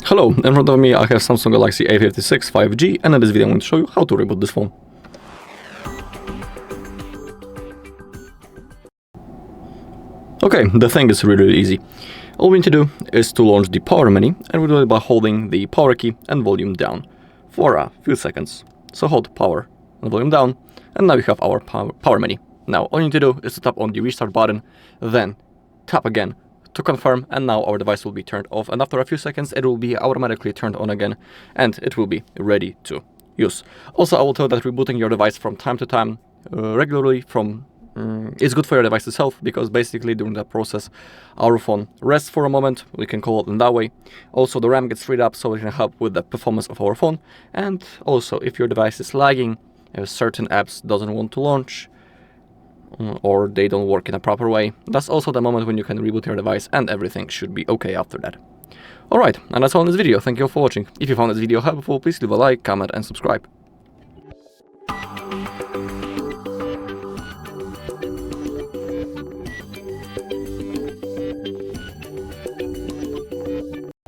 Hello, in front of me I have Samsung Galaxy A56 5G, and in this video I'm going to show you how to reboot this phone. Okay, the thing is really easy. All we need to do is to launch the power menu, and we do it by holding the power key and volume down for a few seconds. So hold power and volume down, and now we have our power menu. Now all you need to do is to tap on the restart button, then tap again to confirm, and now our device will be turned off, and after a few seconds it will be automatically turned on again and it will be ready to use. Also, I will tell that rebooting your device from time to time regularly is good for your device itself, because basically during that process our phone rests for a moment, we can call it in that way. Also, the RAM gets freed up so it can help with the performance of our phone, and also if your device is lagging, certain apps doesn't want to launch, or they don't work in a proper way, that's also the moment when you can reboot your device and everything should be okay after that. Alright, and that's all in this video. Thank you all for watching. If you found this video helpful, please leave a like, comment and subscribe.